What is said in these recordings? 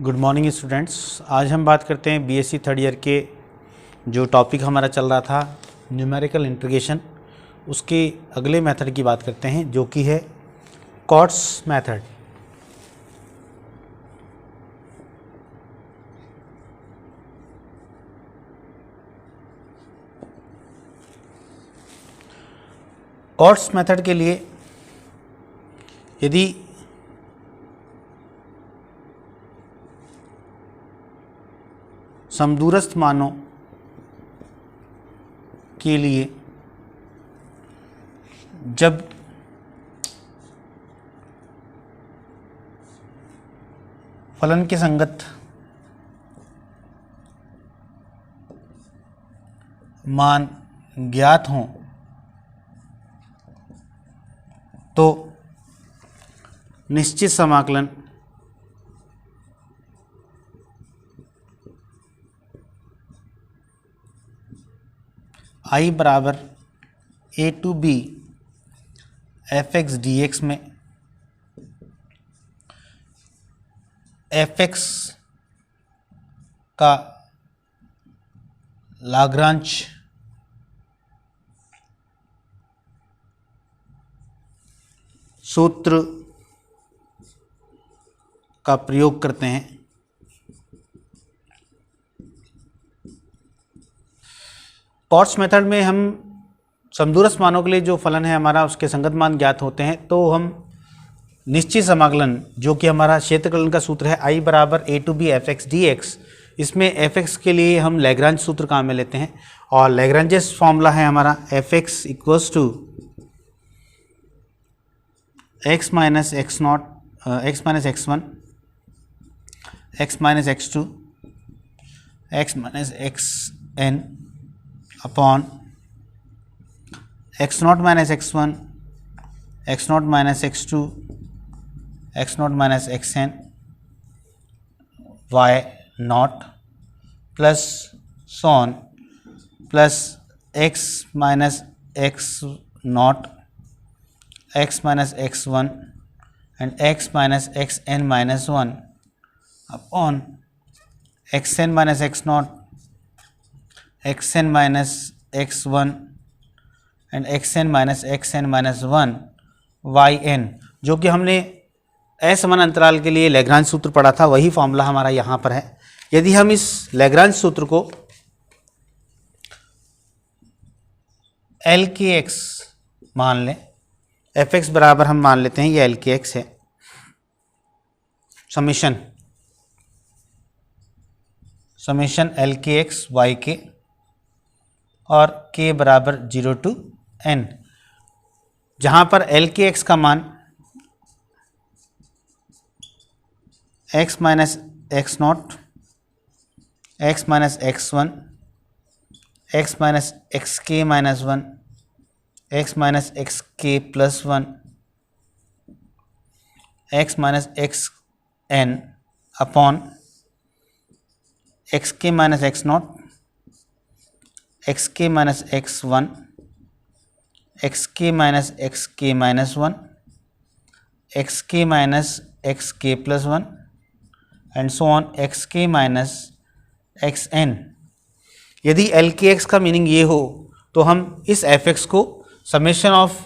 Good morning students. आज हम बात करते हैं बीएससी थर्ड ईयर के जो टॉपिक हमारा चल रहा था न्यूमेरिकल इंटीग्रेशन, उसके अगले मेथड की बात करते हैं जो कि है कॉट्स मेथड। कॉट्स मेथड के लिए यदि समदूरस्थ मानों के लिए जब फलन के संगत मान ज्ञात हों तो निश्चित समाकलन I बराबर a to b fx dx में fx का लाग्रांज सूत्र का प्रयोग करते हैं। कॉट्स मेथड में हम समदूरस्थ मानों के लिए जो फलन है हमारा उसके संगत मान ज्ञात होते हैं तो हम निश्चित समाकलन जो कि हमारा क्षेत्रकलन का सूत्र है I बराबर a to b fx dx, इसमें fx के लिए हम लैग्रांज सूत्र काम में लेते हैं और लैग्रांजेस फॉर्मूला है हमारा fx equals to x minus x naught x minus x1 x minus x2 x minus xn upon x naught minus x1 x naught minus x2 x naught minus xn y naught plus सोन plus x minus x naught x minus x1 and x minus xn minus 1 upon xn minus x naught xn minus x1 and xn minus xn minus 1 yn, जो कि हमने असमान अंतराल के लिए Lagrange सूत्र पढ़ा था, वही फॉर्मूला हमारा यहाँ पर है। यदि हम इस लैग्रांज सूत्र को एल के एक्स मान लें, fx बराबर हम मान लेते हैं ये एल के एक्स है, summation L k x y के और k बराबर 0 टू n, जहाँ पर एल के एक्स का मान x minus x naught x minus x1 x minus x k minus 1 x minus x k plus 1 x minus x n upon x k minus x naught x k minus x1 x k minus x k minus 1 x k minus x k plus 1 and so on x k minus x n. यदि l k x का meaning ये हो तो हम इस F x को summation of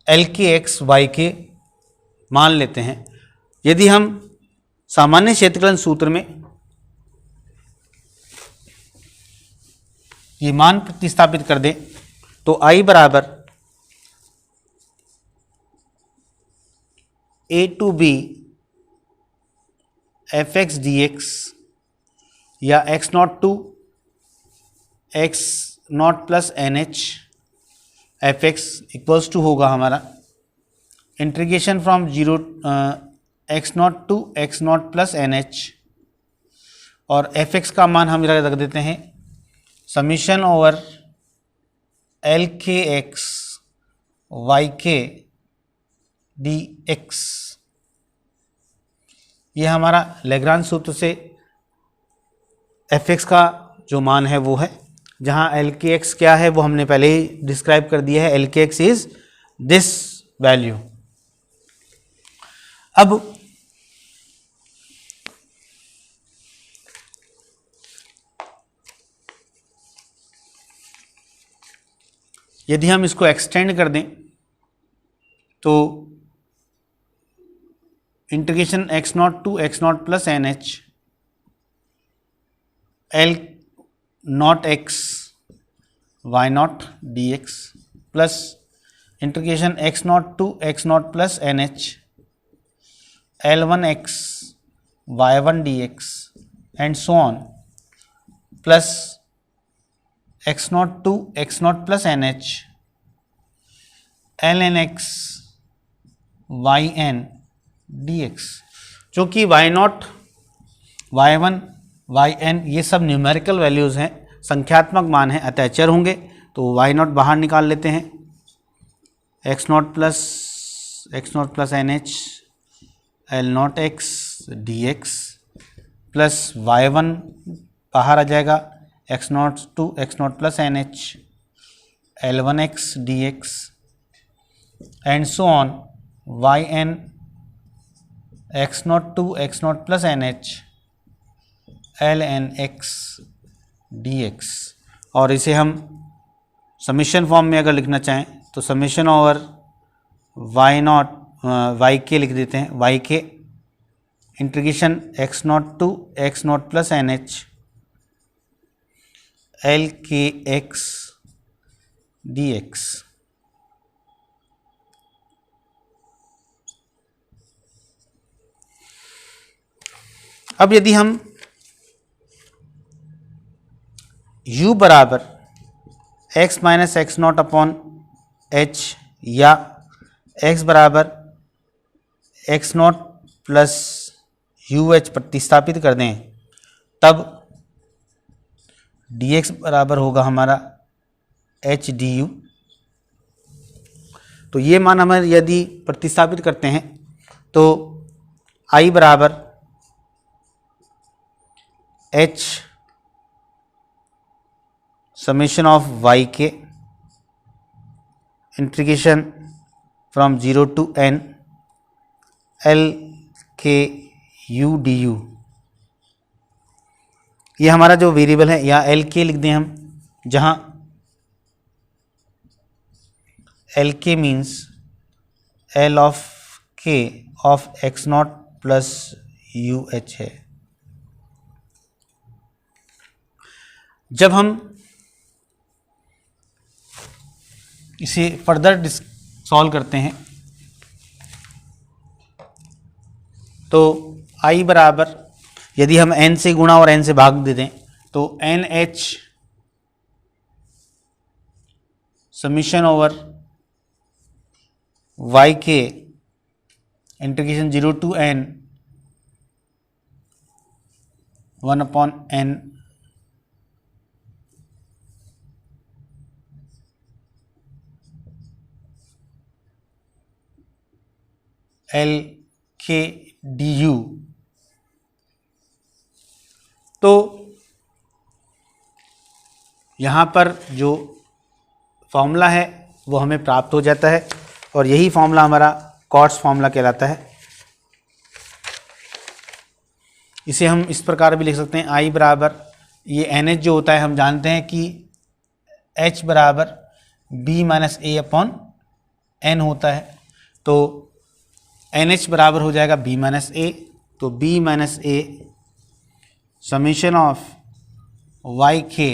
L k x y के मान लेते हैं। यदि हम सामान्य क्षेत्रकलन सूत्र में ये मान प्रतिस्थापित कर दें तो I बराबर a to b fx dx या x naught to x naught plus nh fx equals to होगा हमारा integration from 0 x naught to x naught plus nh, और fx का मान हम रख देते हैं summation over l k x y k d x. ये हमारा लैग्रांज सूत्र से एफ एक्स का जो मान है वो है, जहाँ एल के एक्स क्या है वो हमने पहले ही डिस्क्राइब कर दिया है। L k x is this value. अब यदि हम इसको एक्सटेंड कर दें तो integration x naught to x naught plus n h l naught x y naught d x plus integration x naught to x naught plus n h l one x y one d x and so on plus x naught to x naught plus n h l n x y n d x, जो कि y naught y one y n ये सब numerical values हैं, संख्यात्मक मान हैं, अतः चर होंगे तो वाई नॉट बाहर निकाल लेते हैं। X naught plus n h l naught x d x plus y one बाहर आ जाएगा, x naught to x naught plus n h l one x d x and so on y n x naught to x naught plus n h l n x d x. और इसे हम summation form में अगर लिखना चाहें तो summation over y naught y k लिख देते हैं, y k integration x naught to x naught plus n h l k x d x. अब यदि हम u बराबर x minus x naught upon h या x बराबर x naught plus u h प्रतिस्थापित कर दें, तब dx बराबर होगा हमारा एच डी यू। तो ये मान हमें यदि प्रतिस्थापित करते हैं तो i बराबर h summation of y k integration from 0 to n l k u d u, ये हमारा जो वेरिएबल है, या एल के लिख दें हम, जहाँ एल के मीन्स एल ऑफ के of x naught plus u H है। जब हम इसे फर्दर सॉल्व करते हैं तो i बराबर, यदि हम n से गुणा और n से भाग दे दें तो n h summation over y k integration 0 to n 1 upon n l k d u. तो यहाँ पर जो फॉर्मूला है वो हमें प्राप्त हो जाता है और यही फॉर्मूला हमारा कॉट्स फॉर्मूला कहलाता है। इसे हम इस प्रकार भी लिख सकते हैं, आई बराबर ये एन एच जो होता है, हम जानते हैं कि एच बराबर B minus a upon N होता है, तो एन एच बराबर हो जाएगा बी माइनस ए, तो b minus a summation of y k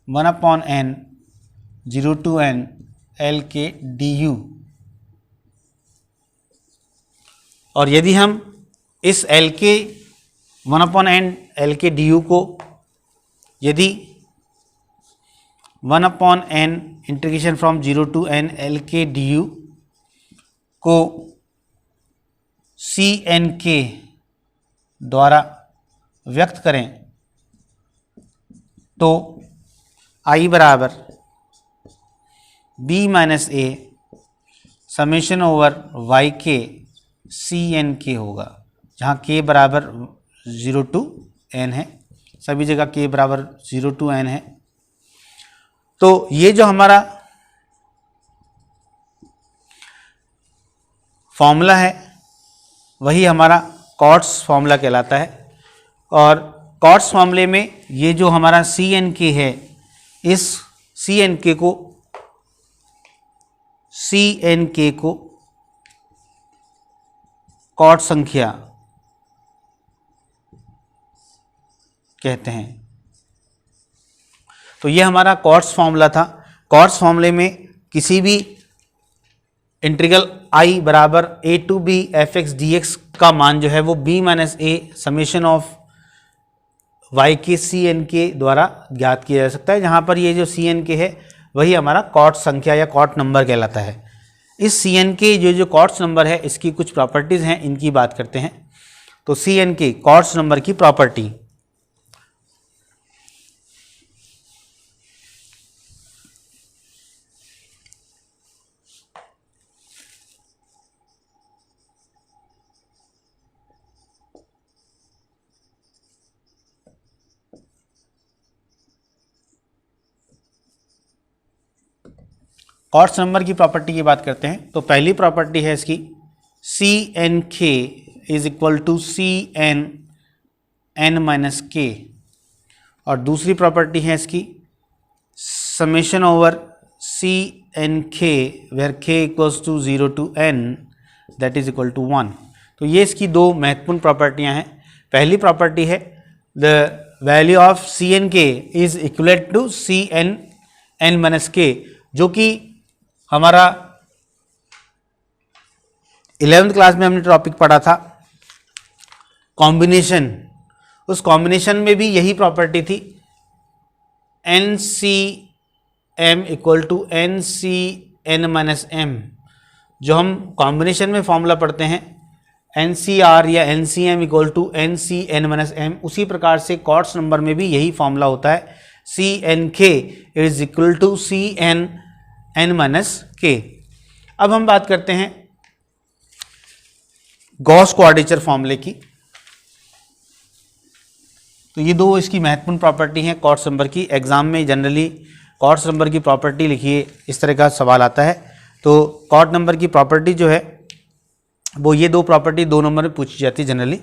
1 upon n 0 to n l k d u. और यदि हम इस l k 1 upon n l k d u को यदि 1 upon n integration from 0 to n l k d u को C n के द्वारा व्यक्त करें तो आई बराबर B minus a summation over Y k c n के होगा, जहाँ के बराबर 0 टू एन है, सभी जगह के बराबर 0 टू एन है। तो ये जो हमारा फॉर्मूला है वही हमारा कॉट्स फॉर्मूला कहलाता है। और कॉट्स फॉर्मूले में ये जो हमारा सी एन के है, इस सी एन के को सी एन के को कॉट संख्या कहते हैं। तो ये हमारा कॉट्स फॉर्मूला था। कॉट्स फॉर्मूले में किसी भी इंटीग्रल आई बराबर a to b f x d x का मान जो है वो b minus a summation of y k c n के द्वारा ज्ञात किया जा सकता है, जहाँ पर ये जो सी एन के है वही हमारा कॉट संख्या या कॉट नंबर कहलाता है। इस सी एन के जो कॉट्स नंबर है इसकी कुछ प्रॉपर्टीज़ हैं, इनकी बात करते हैं। तो C n k Cotes number की प्रॉपर्टी, कॉट्स नंबर की प्रॉपर्टी की बात करते हैं। तो पहली प्रॉपर्टी है इसकी C n k is equal to C n n minus k, और दूसरी प्रॉपर्टी है इसकी summation over C n k where k equals to 0 to n that is equal to 1। तो ये इसकी दो महत्वपूर्ण प्रॉपर्टियां हैं। पहली प्रॉपर्टी है the value of c n k is equated to C n n minus k, जो कि हमारा 11th क्लास में हमने टॉपिक पढ़ा था कॉम्बिनेशन। उस कॉम्बिनेशन में भी यही प्रॉपर्टी थी, n C m equal to n C n minus m. जो हम कॉम्बिनेशन में फॉर्मूला पढ़ते हैं एन सी आर या n C m equal to n C n minus m, उसी प्रकार से कॉट्स नंबर में भी यही फॉर्मूला होता है, C n k is equal to C n n minus k. अब हम बात करते हैं गॉस क्वाड्रेचर फॉर्मूले की। तो ये दो इसकी महत्वपूर्ण प्रॉपर्टी हैं कॉट्स नंबर की। एग्जाम में जनरली कॉट्स नंबर की प्रॉपर्टी लिखिए, इस तरह का सवाल आता है। तो कॉट नंबर की प्रॉपर्टी जो है वो ये दो प्रॉपर्टी 2 नंबर में पूछी जाती है जनरली।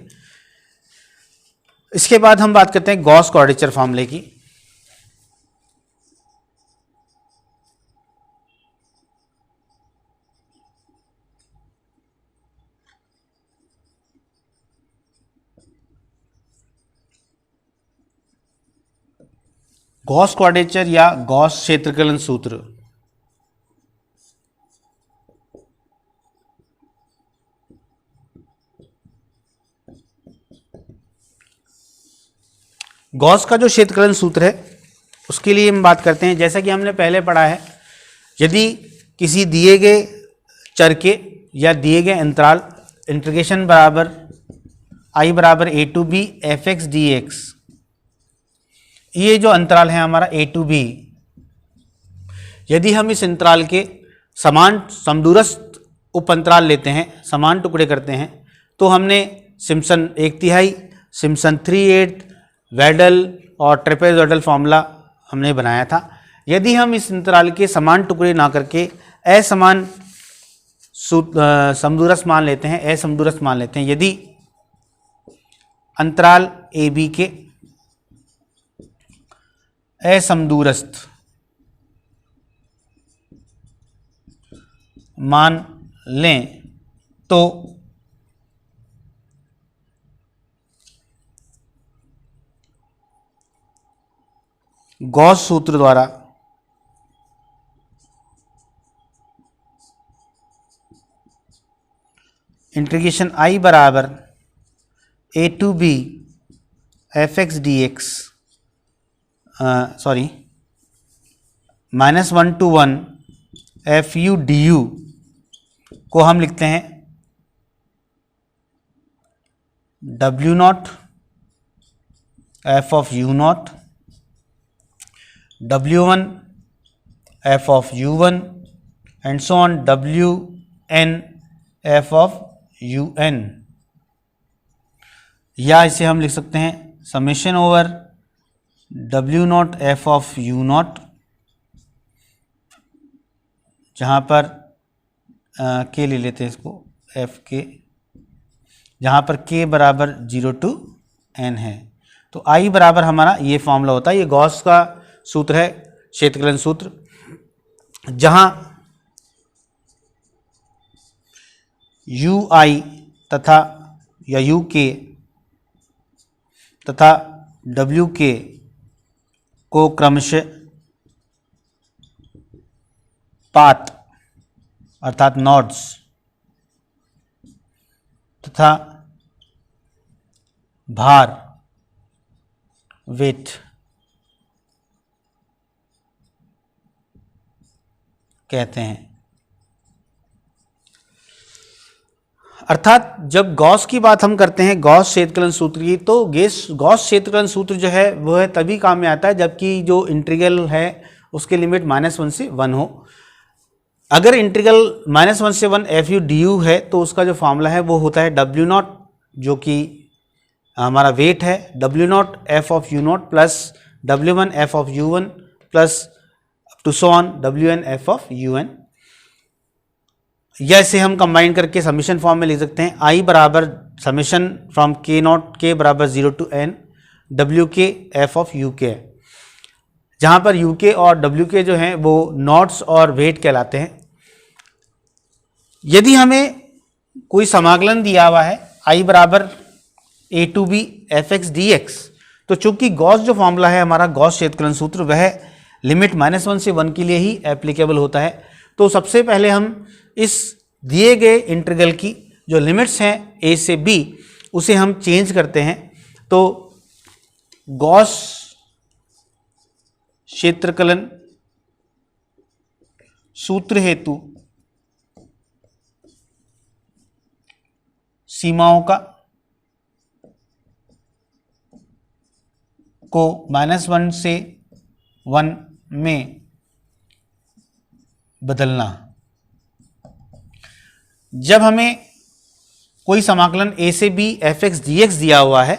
इसके बाद हम बात करते हैं गॉस क्वाड्रेचर फॉर्मूले की। गॉस क्वाड्रेचर या गॉस क्षेत्रकलन सूत्र, गॉस का जो क्षेत्रकलन सूत्र है उसके लिए हम बात करते हैं। जैसा कि हमने पहले पढ़ा है, यदि किसी दिए गए चर के या दिए गए अंतराल इंटीग्रेशन बराबर आई बराबर a to b f x d x, ये जो अंतराल है हमारा ए टू बी, यदि हम इस अंतराल के समान समदूरस्थ उप अंतराल लेते हैं, समान टुकड़े करते हैं, तो हमने सिम्पसन 1/3, सिम्पसन 3/8, वेडल और ट्रेपेजॉइडल फॉर्मूला हमने बनाया था। यदि हम इस अंतराल के समान टुकड़े ना करके असमान समदूरस्थ मान लेते हैं, असमदूरस्थ मान लेते हैं, यदि अंतराल ए बी के असमदूरस्थ मान लें तो गॉस सूत्र द्वारा इंटीग्रेशन आई बराबर a to b f x d x -1 to 1 f u d u को हम लिखते हैं डब्ल्यू naught f of u naught, W1 f of U1 and so on Wn f of Un, या इसे हम लिख सकते हैं summation over W0 f of U0, जहाँ पर के ले लेते हैं इसको f के, जहाँ पर k बराबर 0 to n है। तो I बराबर हमारा ये फॉर्मूला होता है। ये गॉस का सूत्र है, क्षेत्रकलन सूत्र, जहाँ यू आई तथा या यू के तथा डब्ल्यू के को क्रमशः पाथ अर्थात नोड्स तथा भार वेट कहते हैं। अर्थात जब गॉस की बात हम करते हैं, गॉस क्षेत्रकलन सूत्र की, तो गॉस क्षेत्रकलन सूत्र जो है वह तभी काम में आता है जबकि जो इंटीग्रल है उसके लिमिट -1 से 1 हो। अगर इंटीग्रल -1 से 1 एफ यू डी यू है तो उसका जो फॉर्मूला है वो होता है W0, जो कि हमारा वेट है, W0 F of U0 plus W1 F of U1 plus two so on WN F of UN। या इसे हम कंबाइन करके समीशन फॉर्म में लिख सकते हैं, I बराबर समीशन फ्रॉम K0 K बराबर 0 to N WK f of UK, जहाँ पर UK और WK जो हैं वो नॉट्स और वेट कहलाते हैं। यदि हमें कोई समाकलन दिया हुआ है I बराबर A to B f x d x, तो चूंकि गॉस जो फॉर्मूला है हमारा गॉस क्षेत्रकलन सूत्र वह लिमिट -1 से 1 के लिए ही एप्लीकेबल होता है। तो सबसे पहले हम इस दिए गए इंटीग्रल की जो लिमिट्स हैं A से B उसे हम चेंज करते हैं। तो गॉस क्षेत्रकलन सूत्र हेतु सीमाओं का को -1 से 1 में बदलना। जब हमें कोई समाकलन A से B f x d x दिया हुआ है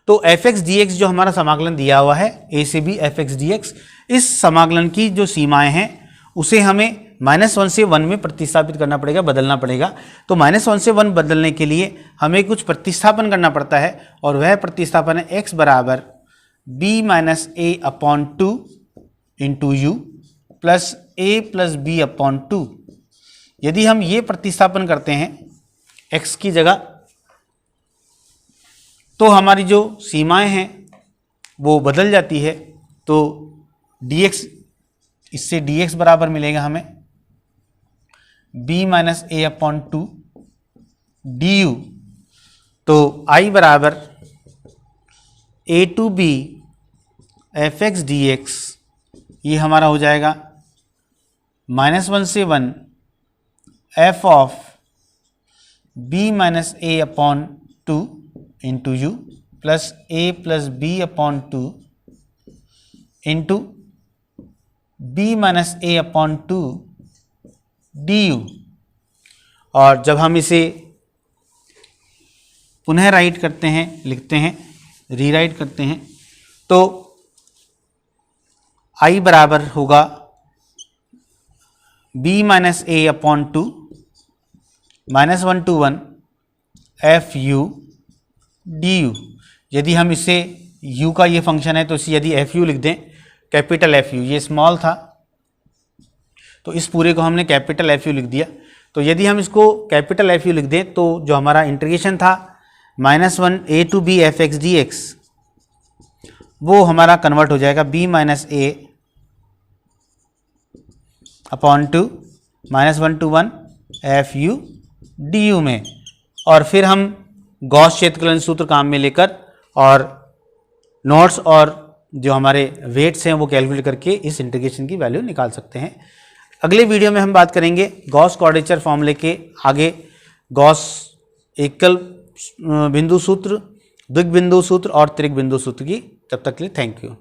तो एफ एक्स डी एक्स जो हमारा समाकलन दिया हुआ है A से B f x d x, इस समाकलन की जो सीमाएं हैं उसे हमें -1 से 1 में प्रतिस्थापित करना पड़ेगा, बदलना पड़ेगा। तो -1 से 1 बदलने के लिए हमें कुछ प्रतिस्थापन करना पड़ता है और वह प्रतिस्थापन है x बराबर b minus a upon 2 into u plus a plus b upon 2। यदि हम ये प्रतिस्थापन करते हैं x की जगह तो हमारी जो सीमाएं हैं वो बदल जाती है। तो dx, इससे dx बराबर मिलेगा हमें b minus a upon 2 d. तो I बराबर a to b f x d x, ये हमारा हो जाएगा -1 से 1 f of b minus a upon 2 into u plus a plus b upon 2 into b minus a upon 2 d u. और जब हम इसे पुनः राइट करते हैं, लिखते हैं, रीराइट करते हैं, तो I बराबर होगा b minus a upon 2 -1 to 1 f u d you. यदि हम इसे u का ये फंक्शन है तो इसे यदि एफ यू लिख दें, कैपिटल एफ यू, ये स्मॉल था तो इस पूरे को हमने कैपिटल एफ यू लिख दिया। तो यदि हम इसको कैपिटल एफ यू लिख दें तो जो हमारा इंटीग्रेशन था -1 a to b f x d x, वो हमारा कन्वर्ट हो जाएगा b minus a upon 2 -1 to 1 f u d u में। और फिर हम गॉस क्षेत्रकलन सूत्र काम में लेकर और नोट्स और जो हमारे वेट्स हैं वो कैलकुलेट करके इस इंटीग्रेशन की वैल्यू निकाल सकते हैं। अगले वीडियो में हम बात करेंगे गॉस क्वाड्रेचर फॉर्मूले के आगे गॉस एकल बिंदु सूत्र, द्विबिंदु सूत्र और त्रिक बिंदु सूत्र की। तब तक के लिए थैंक यू।